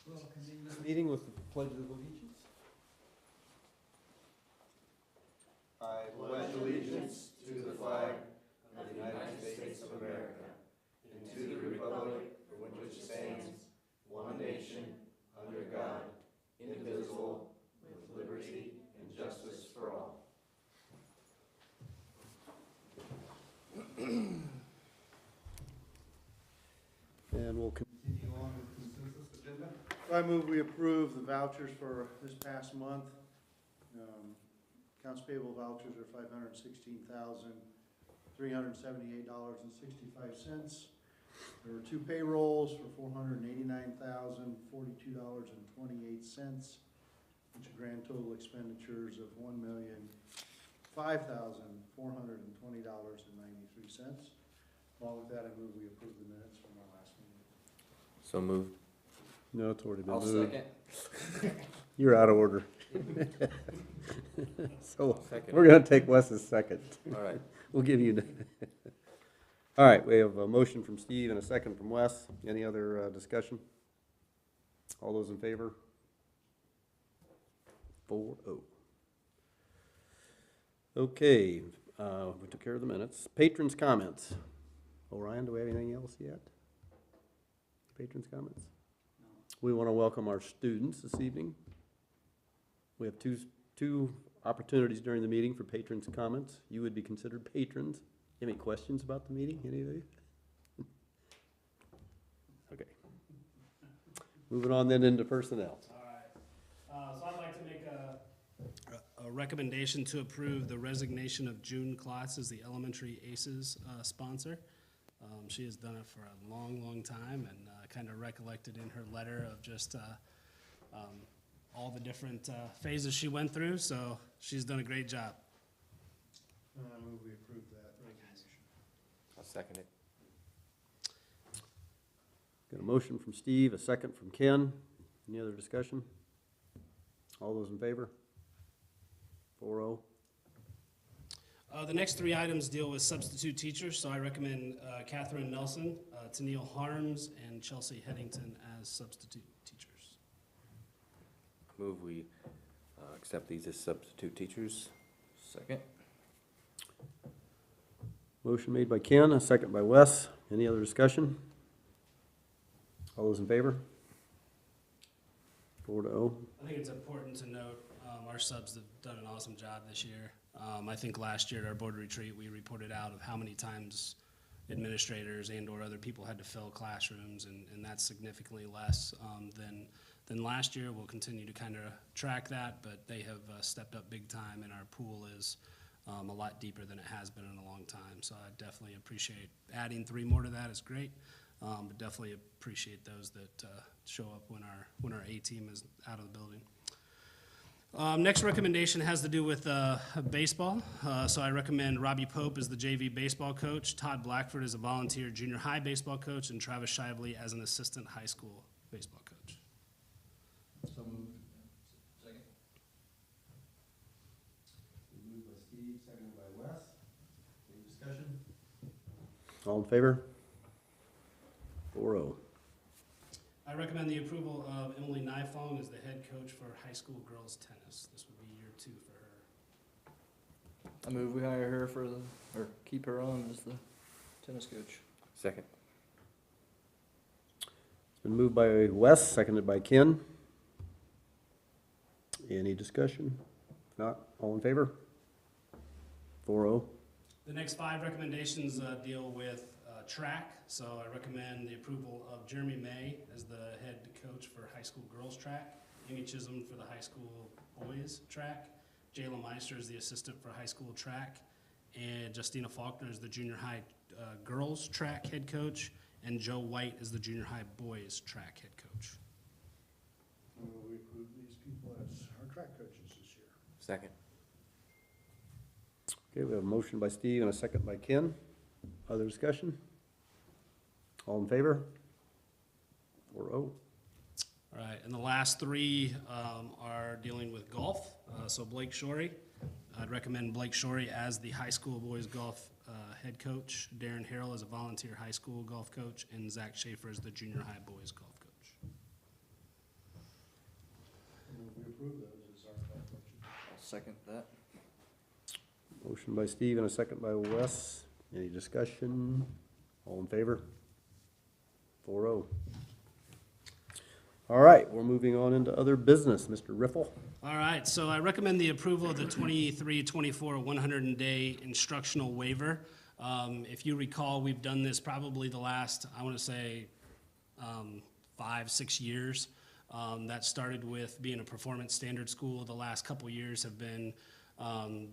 We'll convene this meeting with the Pledge of Allegiance. I pledge allegiance to the flag of the United States of America and to the republic for which it stands, one nation, under God, indivisible, with liberty and justice for all. And we'll continue on with the consensus agenda. I move we approve the vouchers for this past month. Accounts payable vouchers are $516,378.65. There were two payrolls for $489,042.28, which are grand total expenditures of $1,005,420.93. Along with that, I move we approve the minutes from our last meeting. So moved. No, it's already been I'll moved. second. You're out of order. So Second. we're gonna take Wes's second. All right. We'll give you. All right, we have a motion from Steve and a second from Wes. Any other discussion? All those in favor? 4-0. Okay, we took care of the minutes. Patrons' comments. Orion, do we have anything else yet? Patrons' comments? No. We want to welcome our students this evening. We have two opportunities during the meeting for patrons' comments. You would be considered patrons. Any questions about the meeting, any of you? Okay. Moving on then into personnel. All right. So I'd like to make a recommendation to approve the resignation of June Klotz as the elementary ACES sponsor. She has done it for a long, long time, and kind of recollected in her letter of just all the different phases she went through, so she's done a great job. I move we approve that resignation. I'll second it. Got a motion from Steve, a second from Ken. Any other discussion? All those in favor? 4-0. The next three items deal with substitute teachers, so I recommend Catherine Nelson, Tennille Harms, and Chelsea Headington as substitute teachers. Move we accept these as substitute teachers. Second. Motion made by Ken, a second by Wes. Any other discussion? All those in favor? 4-0. I think it's important to note our subs have done an awesome job this year. I think last year at our board retreat, we reported out of how many times administrators and or other people had to fill classrooms, and that's significantly less than last year. We'll continue to kind of track that, but they have stepped up big time, and our pool is a lot deeper than it has been in a long time. So I definitely appreciate adding 3 more to that is great, but definitely appreciate those that show up when our A team is out of the building. Next recommendation has to do with baseball. So I recommend Robbie Pope as the JV baseball coach, Todd Blackford as a volunteer junior high baseball coach, and Travis Shively as an assistant high school baseball coach. So moved. Second. Moved by Steve, seconded by Wes. Any discussion? All in favor? 4-0. I recommend the approval of Emily Nifong as the head coach for high school girls tennis. This would be year 2 for her. I move we hire her or keep her on as the tennis coach. Second. It's been moved by Wes, seconded by Ken. Any discussion? If not, all in favor? 4-0. The next 5 recommendations deal with track. So I recommend the approval of Jeremy May as the head coach for high school girls track, Amy Chisholm for the high school boys track, Jayla Meister is the assistant for high school track, and Justina Faulkner is the junior high girls track head coach, and Joe White is the junior high boys track head coach. We approve these people as our track coaches this year. Second. Okay, we have a motion by Steve and a second by Ken. Other discussion? All in favor? 4-0. All right, and the last 3 are dealing with golf. So Blake Shorey, I'd recommend Blake Shorey as the high school boys golf head coach, Darren Harrell as a volunteer high school golf coach, and Zach Schaefer as the junior high boys golf coach. second that. Motion by Steve and a second by Wes. Any discussion? All in favor? 4-0. All right, we're moving on into other business. Mr. Riffle? All right, so I recommend the approval of the 23-24 100-day instructional waiver. If you recall, we've done this probably the last, I want to say, 5-6 years. That started with being a performance standard school. The last couple years have been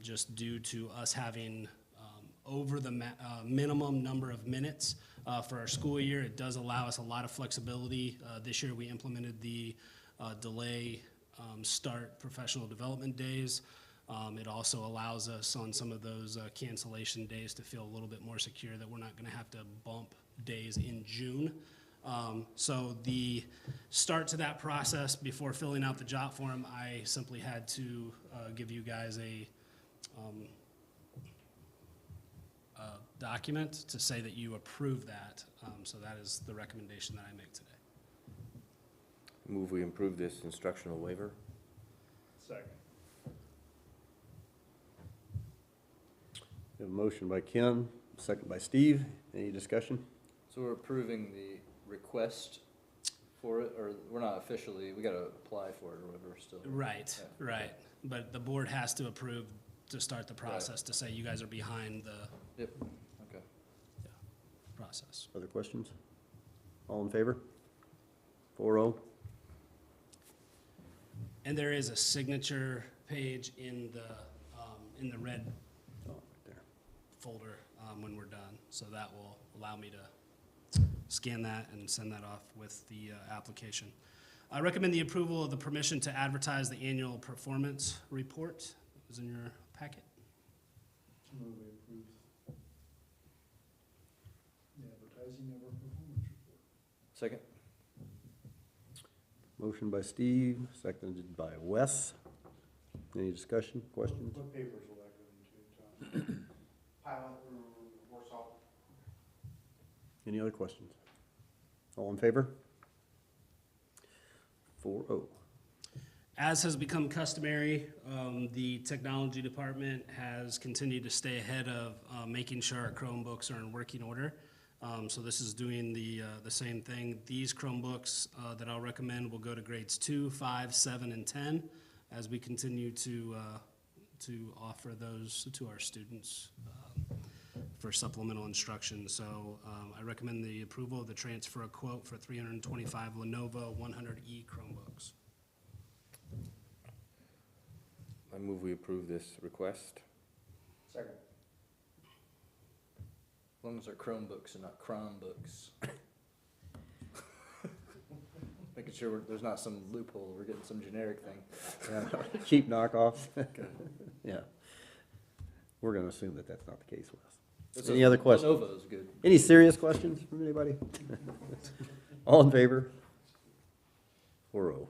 just due to us having over the minimum number of minutes for our school year. It does allow us a lot of flexibility. This year we implemented the delay start professional development days. It also allows us on some of those cancellation days to feel a little bit more secure that we're not going to have to bump days in June. So the start to that process before filling out the job form, I simply had to give you guys a document to say that you approve that. So that is the recommendation that I make today. Move we approve this instructional waiver. Second. We have a motion by Ken, second by Steve. Any discussion? So we're approving the request for it, or we're not officially, we gotta apply for it or whatever still. Right, Yeah. right. But the board has to approve to start the process to say you guys are behind the Yep, okay. process. Other questions? All in favor? 4-0. And there is a signature page in the red Oh, right there. folder when we're done. So that will allow me to scan that and send that off with the application. I recommend the approval of the permission to advertise the annual performance report. It was in your packet. Move we approve the advertising of our performance report. Second? Motion by Steve, seconded by Wes. Any discussion, questions? What papers will that go into, Tom? Pilot or Warsaw? Any other questions? All in favor? 4-0. As has become customary, the technology department has continued to stay ahead of making sure our Chromebooks are in working order. So this is doing the same thing. These Chromebooks that I'll recommend will go to grades 2, 5, 7, and 10 as we continue to offer those to our students for supplemental instruction. So I recommend the approval of the transfer of quote for 325 Lenovo 100E Chromebooks. I move we approve this request. Second. As long as they're Chromebooks and not Chromebooks. Making sure there's not some loophole, we're getting some generic thing. Yeah, cheap knockoffs. Yeah. We're gonna assume that that's not the case with us. Any other questions? Lenovo's good. Any serious questions from anybody? All in favor? 4-0.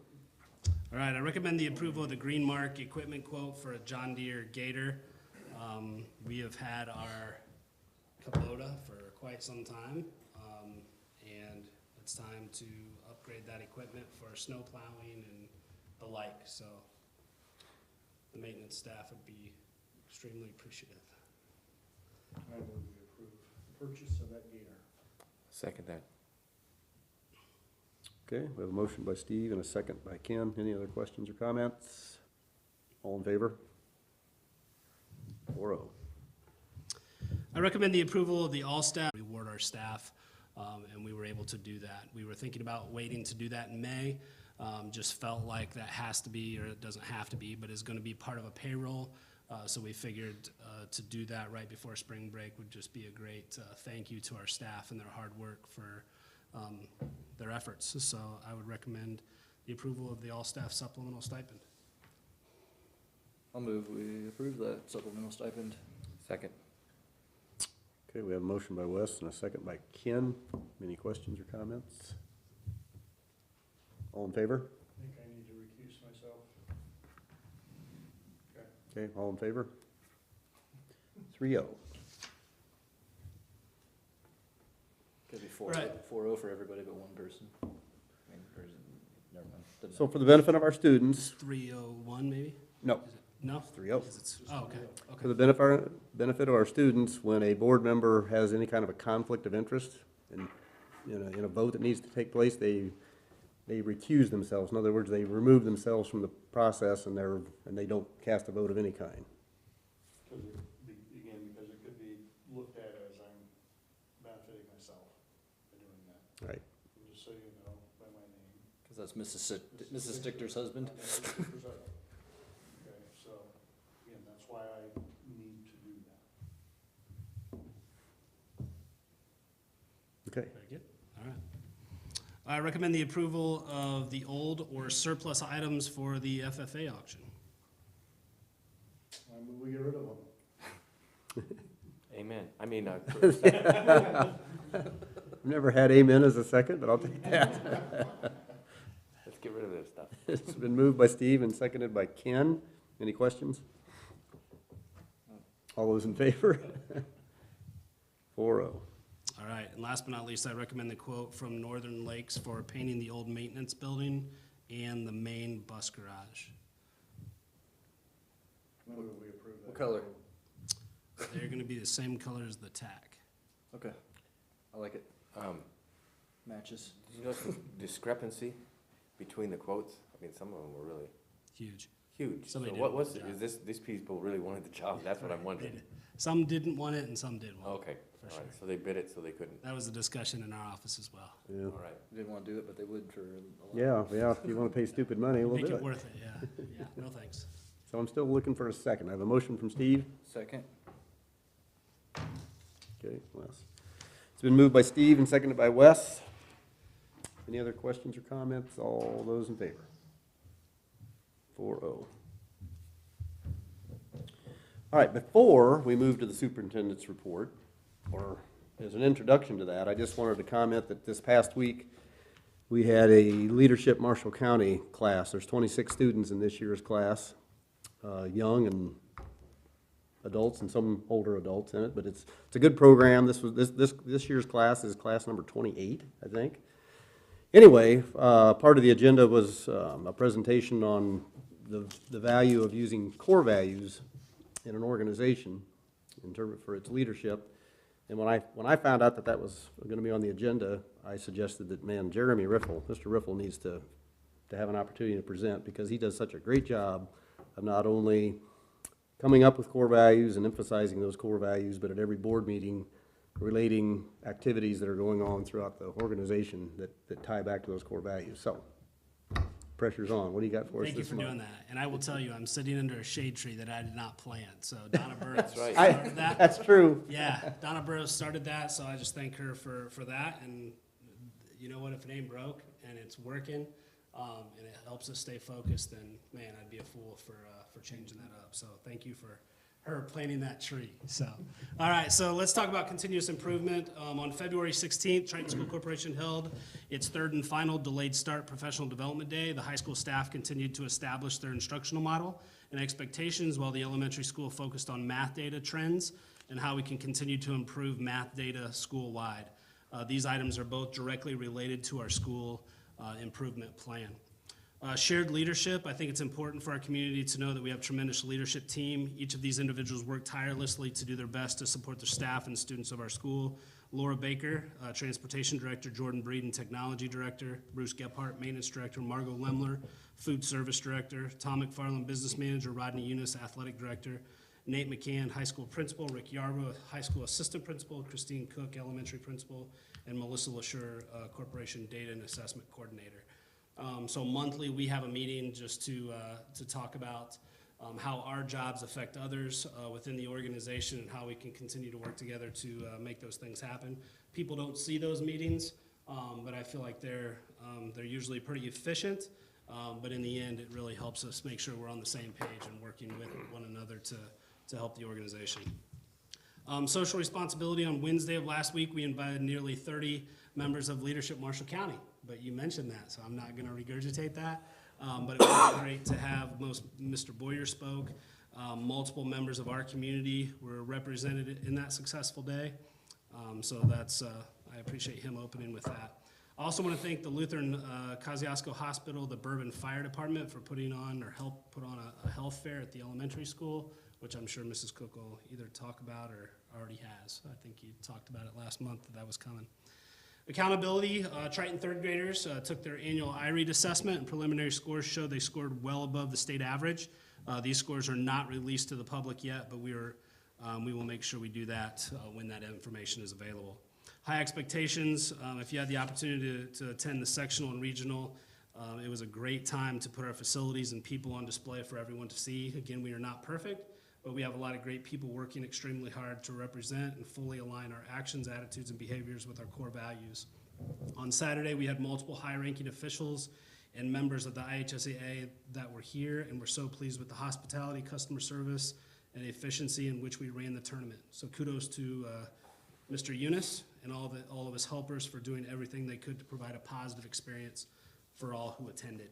All right, I recommend the approval of the Green Mark equipment quote for a John Deere Gator. We have had our Kubota for quite some time, and it's time to upgrade that equipment for snow plowing and the like, so the maintenance staff would be extremely appreciative. I move we approve the purchase of that Gator. Second that. Okay, we have a motion by Steve and a second by Ken. Any other questions or comments? All in favor? 4-0. I recommend the approval of the all-staff, reward our staff, and we were able to do that. We were thinking about waiting to do that in May, just felt like that has to be, or it doesn't have to be, but is going to be part of a payroll. So we figured to do that right before spring break would just be a great thank you to our staff and their hard work for their efforts. So I would recommend the approval of the all-staff supplemental stipend. I'll move we approve that supplemental stipend. Second. Okay, we have a motion by Wes and a second by Ken. Any questions or comments? All in favor? I think I need to recuse myself. Okay, all in favor? 3-0. Could be 4-0 Right. for everybody but one person. I mean, or is it, never mind. Doesn't So for the benefit of our students, 301 maybe? no, No? 3-0. Because it's- Oh, okay, For the okay. benefit of our students, when a board member has any kind of a conflict of interest in, in a vote that needs to take place, they recuse themselves. In other words, they remove themselves from the process and they don't cast a vote of any kind. Because because it could be looked at as I'm benefiting myself by doing that. Right. And just so you know, by my name. Because that's Mrs. Stichter's husband. Okay, so, again, that's why I need to do that. Okay. Very good, all right. I recommend the approval of the old or surplus items for the FFA auction. I move we get rid of them. Amen. I mean, I've never had amen as a second, but I'll take that. let's get rid of this stuff. It's been moved by Steve and seconded by Ken. Any questions? All those in favor? 4-0. All right, and last but not least, I recommend the quote from Northern Lakes for painting the old maintenance building and the main bus garage. I move we approve that. What color? They're gonna be the same color as the tack. Okay, I like it. Matches. Did you notice the discrepancy between the quotes? I mean, some of them were really Huge. huge. So Somebody what did was want it? the Is this, these people really wanted the job? That's what I'm wondering. Some didn't want it and some did want it. Okay, For all right, sure. so they bid it, so they couldn't. That was the discussion in our office as well. Yeah. All right. Didn't want to do it, but they would for a lot. Yeah, if you want to pay stupid money, we'll Make do it it. worth it, yeah, yeah, no thanks. So I'm still looking for a second. I have a motion from Steve. Second? Okay, Wes. It's been moved by Steve and seconded by Wes. Any other questions or comments? All those in favor? 4-0. All right, before we move to the superintendent's report, or as an introduction to that, I just wanted to comment that this past week, we had a leadership Marshall County class. There's 26 students in this year's class, young and adults and some older adults in it, but it's a good program. This year's class is class number 28, I think. Anyway, part of the agenda was a presentation on the value of using core values in an organization in terms for its leadership. And when I found out that was going to be on the agenda, I suggested that, man, Mr. Riffle needs to have an opportunity to present, because he does such a great job of not only coming up with core values and emphasizing those core values, but at every board meeting, relating activities that are going on throughout the organization that tie back to those core values. So, pressure's on. What do you got for us Thank you this for month? doing that, and I will tell you, I'm sitting under a shade tree that I did not plant, so Donna Burrows That's right. started that. That's true. Yeah, Donna Burrows started that, so I just thank her for that, and you know what, if it ain't broke and it's working, and it helps us stay focused, then, man, I'd be a fool for changing that up, so thank you for her planting that tree, so. All right, so let's talk about continuous improvement. On February 16th, Triton School Corporation held its third and final delayed start professional development day. The high school staff continued to establish their instructional model and expectations, while the elementary school focused on math data trends and how we can continue to improve math data school-wide. These items are both directly related to our school improvement plan. Shared leadership, I think it's important for our community to know that we have a tremendous leadership team. Each of these individuals work tirelessly to do their best to support their staff and students of our school. Laura Baker, Transportation Director, Jordan Breeden, Technology Director, Bruce Gephardt, Maintenance Director, Margot Lemler, Food Service Director, Tom McFarland, Business Manager, Rodney Eunice, Athletic Director, Nate McCann, High School Principal, Rick Yarbo, High School Assistant Principal, Christine Cook, Elementary Principal, and Melissa LaSure, Corporation Data and Assessment Coordinator. So monthly, we have a meeting just to talk about how our jobs affect others within the organization and how we can continue to work together to make those things happen. People don't see those meetings, but I feel like they're usually pretty efficient, but in the end, it really helps us make sure we're on the same page and working with one another to help the organization. Social responsibility. On Wednesday of last week, we invited nearly 30 members of Leadership Marshall County, but you mentioned that, so I'm not going to regurgitate that. But it was great to have Mr. Boyer spoke. Multiple members of our community were represented in that successful day. So that's, I appreciate him opening with that. I also want to thank the Lutheran Kosciuszko Hospital, the Bourbon Fire Department for putting on or help put on a health fair at the elementary school, which I'm sure Mrs. Cook will either talk about or already has. I think you talked about it last month that was coming. Accountability, Triton third graders took their annual IREAD assessment, and preliminary scores show they scored well above the state average. These scores are not released to the public yet, but we will make sure we do that when that information is available. High expectations, if you had the opportunity to attend the sectional and regional, it was a great time to put our facilities and people on display for everyone to see. Again, we are not perfect, but we have a lot of great people working extremely hard to represent and fully align our actions, attitudes, and behaviors with our core values. On Saturday, we had multiple high-ranking officials and members of the IHSAA that were here, and we're so pleased with the hospitality, customer service, and efficiency in which we ran the tournament. So kudos to Mr. Eunice and all of his helpers for doing everything they could to provide a positive experience for all who attended.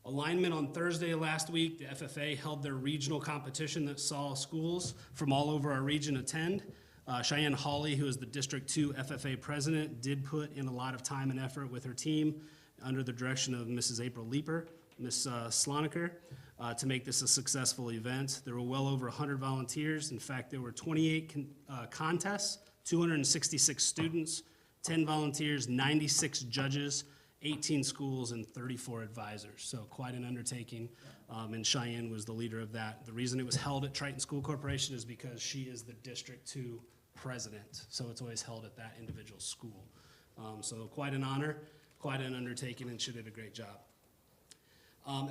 Alignment on Thursday last week, the FFA held their regional competition that saw schools from all over our region attend. Cheyenne Hawley, who is the District 2 FFA president, did put in a lot of time and effort with her team under the direction of Mrs. April Leeper, Ms. Sloniker, to make this a successful event. There were well over 100 volunteers. In fact, there were 28 contests, 266 students, 10 volunteers, 96 judges, 18 schools, and 34 advisors. So quite an undertaking, and Cheyenne was the leader of that. The reason it was held at Triton School Corporation is because she is the District 2 president, so it's always held at that individual school. So quite an honor, quite an undertaking, and she did a great job.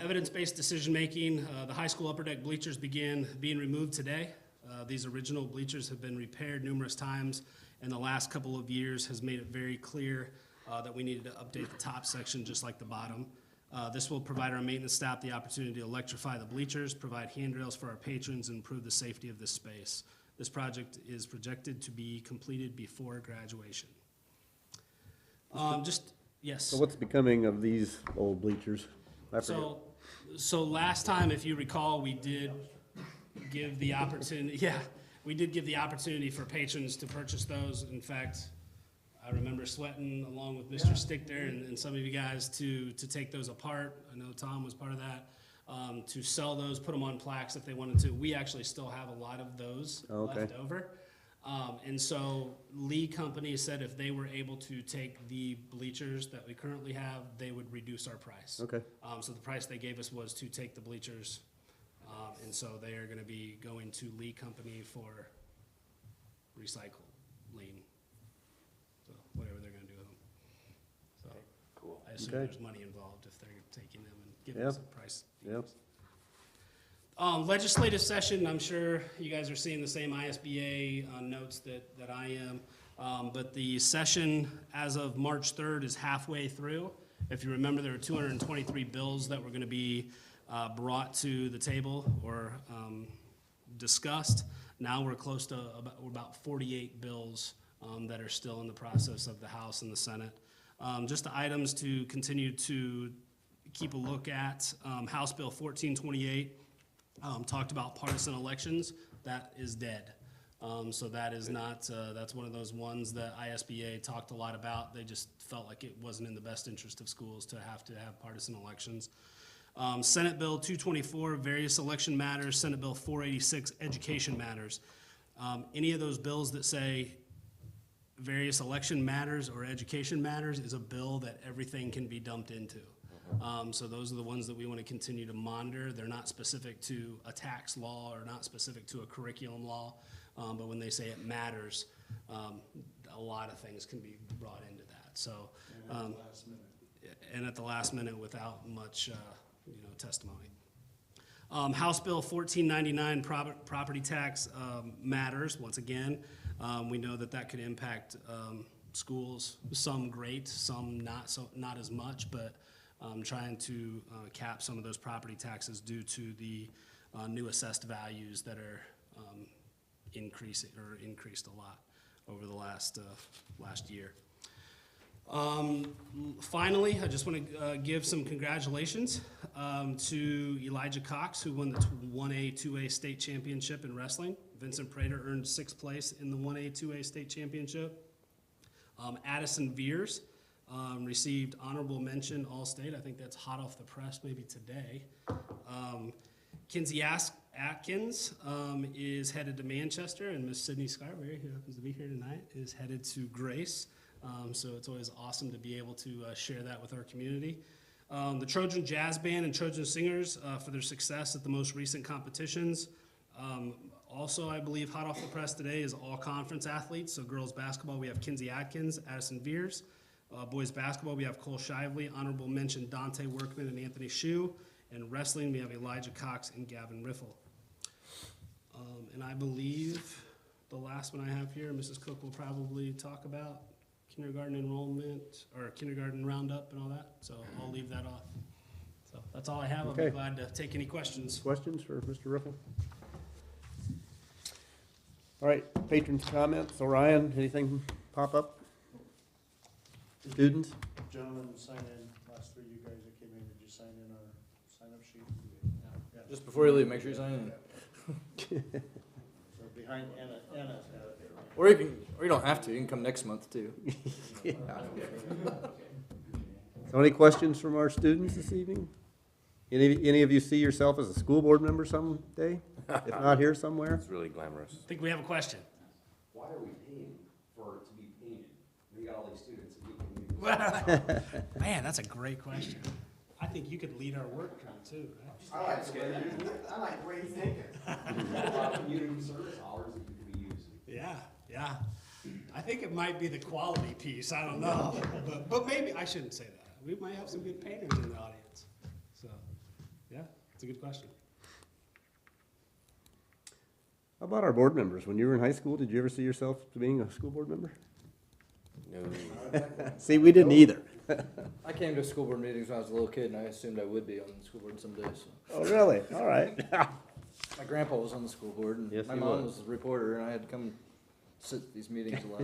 Evidence-based decision-making, the high school upper deck bleachers began being removed today. These original bleachers have been repaired numerous times, and the last couple of years has made it very clear that we needed to update the top section just like the bottom. This will provide our maintenance staff the opportunity to electrify the bleachers, provide handrails for our patrons, and improve the safety of this space. This project is projected to be completed before graduation. Yes. So what's becoming of these old bleachers? I forget. So last time, if you recall, we did give the opportunity, we did give the opportunity for patrons to purchase those. In fact, I remember sweating along with Mr. Stick there and some of you guys to take those apart. I know Tom was part of that, to sell those, put them on plaques if they wanted to. We actually still have a lot of those left over. And so Lee Company said if they were able to take the bleachers that we currently have, they would reduce our price. Okay. So the price they gave us was to take the bleachers, and so they are going to be going to Lee Company for recycling. So whatever they're going to do with them. So Cool. I assume Okay. there's money involved if they're taking them and giving Yeah. us a price. Yep. Legislative session, I'm sure you guys are seeing the same ISBA notes that I am. But the session as of March 3rd is halfway through. If you remember, there were 223 bills that were going to be brought to the table or discussed. Now we're close to about 48 bills that are still in the process of the House and the Senate. Just the items to continue to keep a look at. House Bill 1428 talked about partisan elections. That is dead. So that is not, that's one of those ones that ISBA talked a lot about. They just felt like it wasn't in the best interest of schools to have partisan elections. Senate Bill 224, various election matters. Senate Bill 486, education matters. Any of those bills that say various election matters or education matters is a bill that everything can be dumped into. So those are the ones that we want to continue to monitor. They're not specific to a tax law or not specific to a curriculum law, but when they say it matters, a lot of things can be brought into that. So, and at the last minute without much, testimony. House Bill 1499, property tax matters. Once again, we know that could impact schools. Some great, some not as much, but trying to cap some of those property taxes due to the new assessed values that are increased a lot over the last year. Finally, I just want to give some congratulations to Elijah Cox, who won the 1A, 2A state championship in wrestling. Vincent Prater earned 6th place in the 1A, 2A state championship. Addison Veers Received honorable mention All-State. I think that's hot off the press maybe today. Kinsey Atkins is headed to Manchester, and Miss Sydney Scarberry, who happens to be here tonight, is headed to Grace. So it's always awesome to be able to share that with our community. The Trojan Jazz Band and Trojan Singers for their success at the most recent competitions. Also, I believe hot off the press today is all conference athletes. So girls basketball, we have Kinsey Atkins, Addison Veers. Boys basketball, we have Cole Shively, honorable mention Dante Workman and Anthony Shue. And wrestling, we have Elijah Cox and Gavin Riffle. And I believe the last one I have here, Mrs. Cook will probably talk about kindergarten enrollment or kindergarten roundup and all that. So I'll leave that off. So that's all I have. I'll be Okay. glad to take any questions. Questions for Mr. Riffle? All right, patrons' comments. Orion, anything pop up? Students? Gentlemen, sign in, last three you guys that came in, did you sign in our sign-up sheet? Yeah. Just before you leave, make sure you sign in. So behind Anna's got it there, right? Or you don't have to, you can come next month too. So any questions from our students this evening? Any of you see yourself as a school board member someday? If not here somewhere? It's really glamorous. I think we have a question. Why are we paying for it to be painted? We got all these students that we can use. Man, that's a great question. I think you could lead our work crew too, right? I like the way you think. A lot of community service hours that you could be using. Yeah, yeah. I think it might be the quality piece. I don't know, but maybe I shouldn't say that. We might have some good painters in the audience. So, yeah, it's a good question. How about our board members? When you were in high school, did you ever see yourself being a school board member? No. See, we didn't either. I came to school board meetings when I was a little kid, and I assumed I would be on the school board someday, so. Oh, really? All right. My grandpa was on the school board, and Yes, my he mom was. was a reporter, and I had to come sit at these meetings a lot.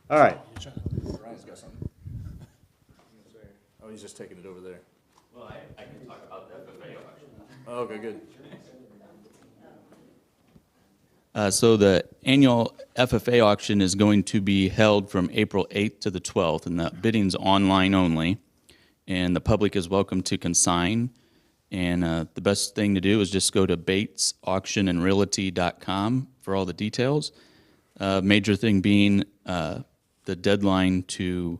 All right. Ryan's got something. Oh, he's just taking it over there. Well, I can talk about the FFA auction. Oh, okay, good. So the annual FFA auction is going to be held from April 8th to the 12th, and the bidding's online only, and the public is welcome to consign. And the best thing to do is just go to batesauctionandrealty.com for all the details. Major thing being the deadline to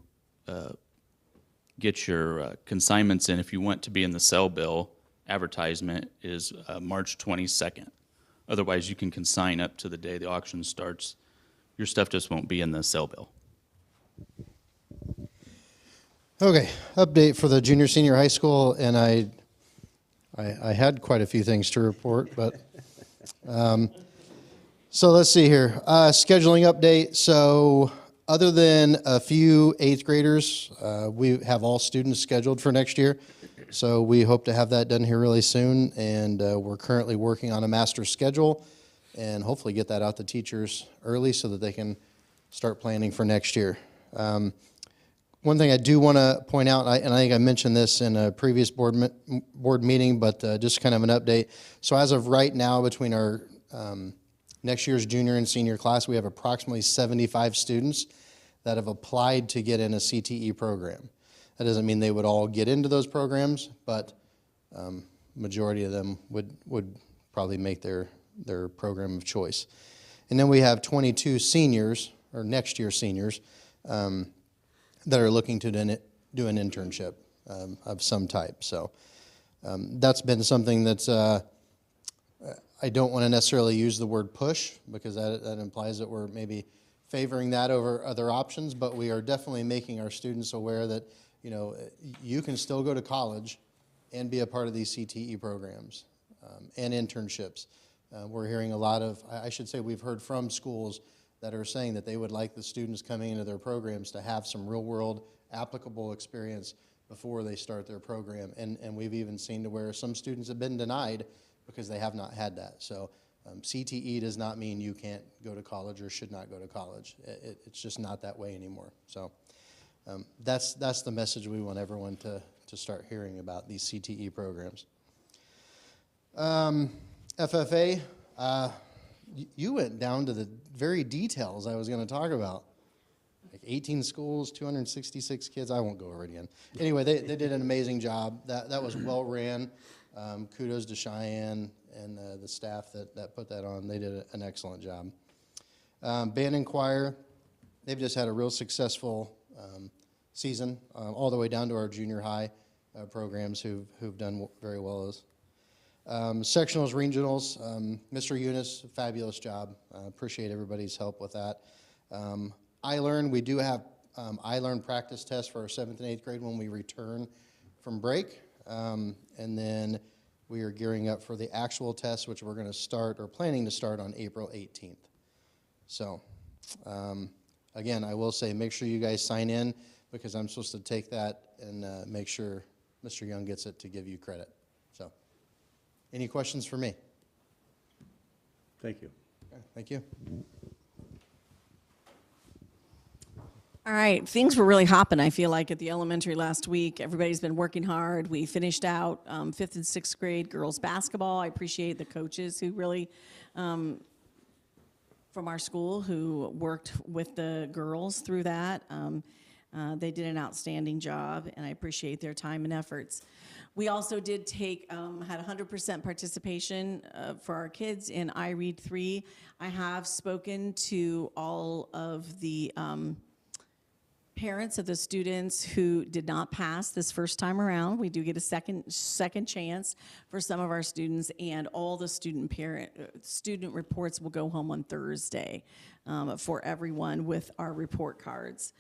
get your consignments in if you want to be in the sell bill advertisement is March 22nd. Otherwise, you can consign up to the day the auction starts. Your stuff just won't be in the sell bill. Okay, update for the junior senior high school, and I had quite a few things to report, but so let's see here. Scheduling update. So other than a few 8th graders, we have all students scheduled for next year. So we hope to have that done here really soon, and we're currently working on a master schedule and hopefully get that out to teachers early so that they can start planning for next year. One thing I do want to point out, and I think I mentioned this in a previous board meeting, but just kind of an update. So as of right now, between our next year's junior and senior class, we have approximately 75 students that have applied to get in a CTE program. That doesn't mean they would all get into those programs, but majority of them would probably make their program of choice. And then we have 22 seniors, or next year seniors, that are looking to do an internship of some type. So that's been something that's, I don't want to necessarily use the word push, because that implies that we're maybe favoring that over other options, but we are definitely making our students aware that, you know, you can still go to college and be a part of these CTE programs and internships. We're hearing a lot of, I should say we've heard from schools that are saying that they would like the students coming into their programs to have some real-world applicable experience before they start their program. And we've even seen to where some students have been denied because they have not had that. So CTE does not mean you can't go to college or should not go to college. It's just not that way anymore. So that's the message we want everyone to start hearing about these CTE programs. FFA, you went down to the very details I was going to talk about. like 18 schools, 266 kids. I won't go over it again. Anyway, they did an amazing job. That was well ran. Kudos to Cheyenne and the staff that put that on. They did an excellent job. Band and choir, they've just had a real successful season, all the way down to our junior high programs who've done very well. Sectionals, regionals, Mr. Eunice, fabulous job. Appreciate everybody's help with that. iLearn, we do have iLearn practice tests for our 7th and 8th grade when we return from break. And then we are gearing up for the actual tests, which we're going to start or planning to start on April 18th. So, again, I will say make sure you guys sign in because I'm supposed to take that and make sure Mr. Young gets it to give you credit. So, any questions for me? Thank you. Okay, thank you. All right, things were really hopping, I feel like, at the elementary last week. Everybody's been working hard. We finished out 5th and 6th grade girls basketball. I appreciate the coaches who really, from our school, who worked with the girls through that. They did an outstanding job, and I appreciate their time and efforts. We also did had 100% participation for our kids in iRead 3. I have spoken to all of the parents of the students who did not pass this first time around. We do get a second chance for some of our students, and all the student reports will go home on Thursday for everyone with our report cards.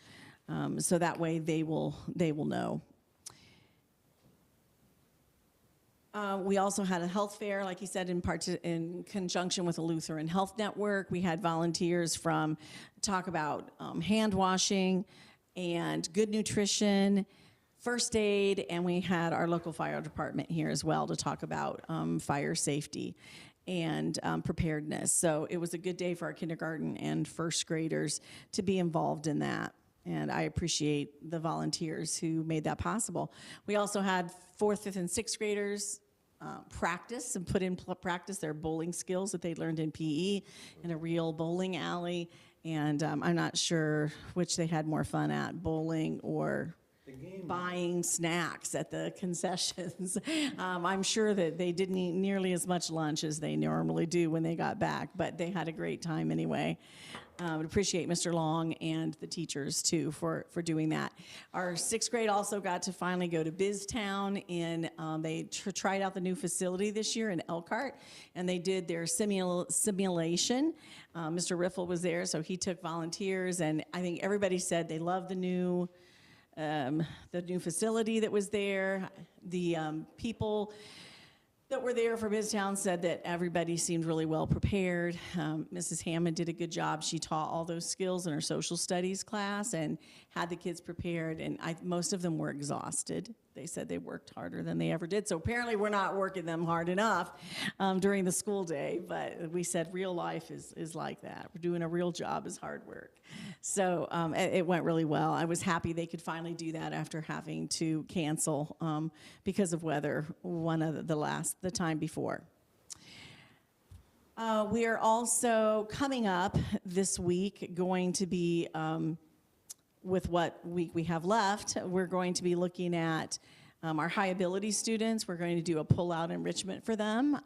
So that way they will know. We also had a health fair, like you said, in conjunction with the Lutheran Health Network. We had volunteers from talk about hand washing and good nutrition, first aid, and we had our local fire department here as well to talk about fire safety and preparedness. So it was a good day for our kindergarten and first graders to be involved in that. And I appreciate the volunteers who made that possible. We also had 4th, 5th, and 6th graders practice and put in practice their bowling skills that they learned in PE in a real bowling alley. And I'm not sure which they had more fun at, bowling or buying snacks at the concessions. I'm sure that they didn't eat nearly as much lunch as they normally do when they got back, but they had a great time anyway. I would appreciate Mr. Long and the teachers, too, for doing that. Our 6th grade also got to finally go to BizTown. They tried out the new facility this year in Elkhart, and they did their simulation. Mr. Riffle was there, so he took volunteers, and I think everybody said they loved the new facility that was there. The people that were there for BizTown said that everybody seemed really well prepared. Mrs. Hammond did a good job. She taught all those skills in her social studies class and had the kids prepared, and most of them were exhausted. They said they worked harder than they ever did, so apparently we're not working them hard enough during the school day, but we said real life is like that. We're doing a real job is hard work. So it went really well. I was happy they could finally do that after having to cancel because of weather the time before. We are also coming up this week going to be, with what week we have left, we're going to be looking at our high ability students. We're going to do a pull-out enrichment for them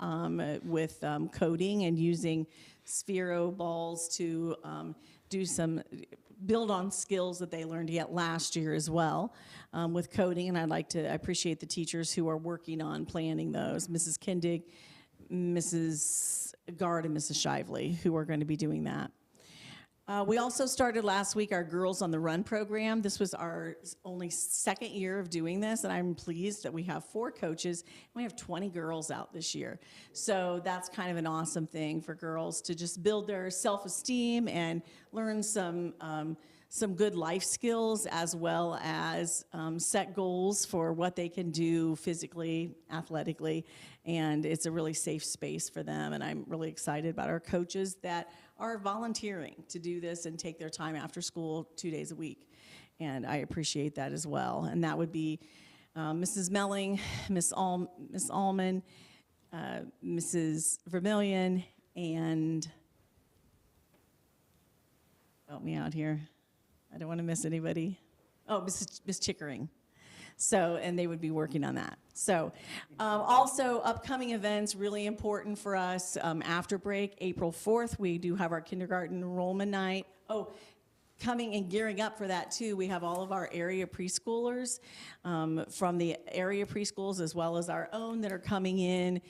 with coding and using Sphero balls to build on skills that they learned yet last year as well with coding. And I appreciate the teachers who are working on planning those, Mrs. Kindig, Mrs. Gard, and Mrs. Shively, who are going to be doing that. We also started last week our Girls on the Run program. This was our only 2nd year of doing this, and I'm pleased that we have 4 coaches. And we have 20 girls out this year. So that's kind of an awesome thing for girls to just build their self-esteem and learn some good life skills, as well as set goals for what they can do physically, athletically, and it's a really safe space for them. And I'm really excited about our coaches that are volunteering to do this and take their time after school 2 days a week. And I appreciate that as well. And that would be Mrs. Melling, Miss Allman, Mrs. Vermillion, and help me out here. I don't want to miss anybody. Oh, Miss Chickering. So, and they would be working on that. So, also upcoming events, really important for us, after break, April 4th, we do have our kindergarten enrollment night. Oh, coming and gearing up for that too, we have all of our area preschoolers from the area preschools as well as our own that are coming in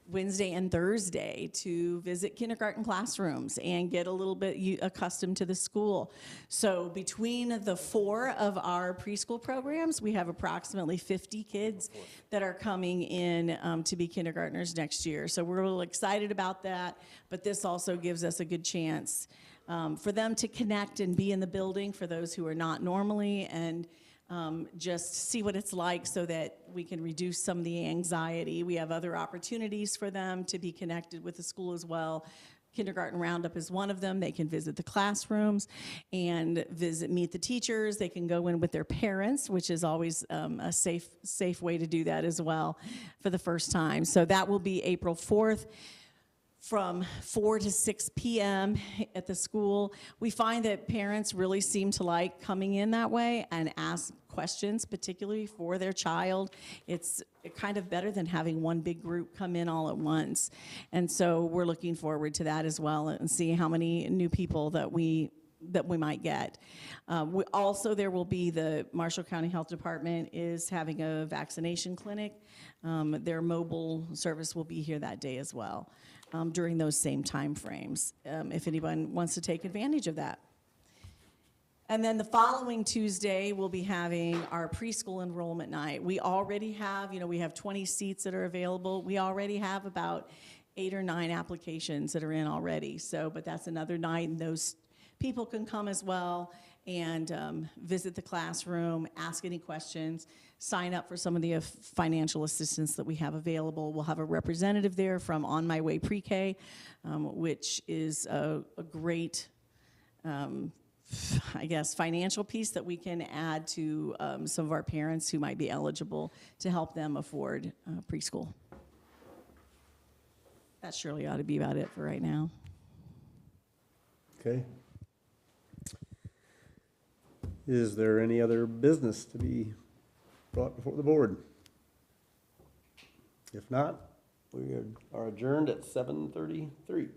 Wednesday and Thursday to visit kindergarten classrooms and get a little bit accustomed to the school. So between the 4 of our preschool programs, we have approximately 50 kids that are coming in to be kindergartners next year. So we're really excited about that, but this also gives us a good chance for them to connect and be in the building for those who are not normally, and just see what it's like so that we can reduce some of the anxiety. We have other opportunities for them to be connected with the school as well. Kindergarten Roundup is one of them. They can visit the classrooms and meet the teachers. They can go in with their parents, which is always a safe way to do that as well for the first time. So that will be April 4th. From 4 to 6 p.m. at the school. We find that parents really seem to like coming in that way and ask questions, particularly for their child. It's kind of better than having one big group come in all at once. And so we're looking forward to that as well and see how many new people that we might get. There will be the Marshall County Health Department is having a vaccination clinic. Their mobile service will be here that day as well. During those same time frames, if anyone wants to take advantage of that. And then the following Tuesday, we'll be having our preschool enrollment night. We already have, we have 20 seats that are available. We already have about 8 or 9 applications that are in already. So, but that's another night, and those people can come as well and visit the classroom, ask any questions, sign up for some of the financial assistance that we have available. We'll have a representative there from On My Way Pre-K, which is a great, financial piece that we can add to some of our parents who might be eligible to help them afford preschool. That surely ought to be about it for right now. Okay. Is there any other business to be brought before the board? If not, we are adjourned at 7:33.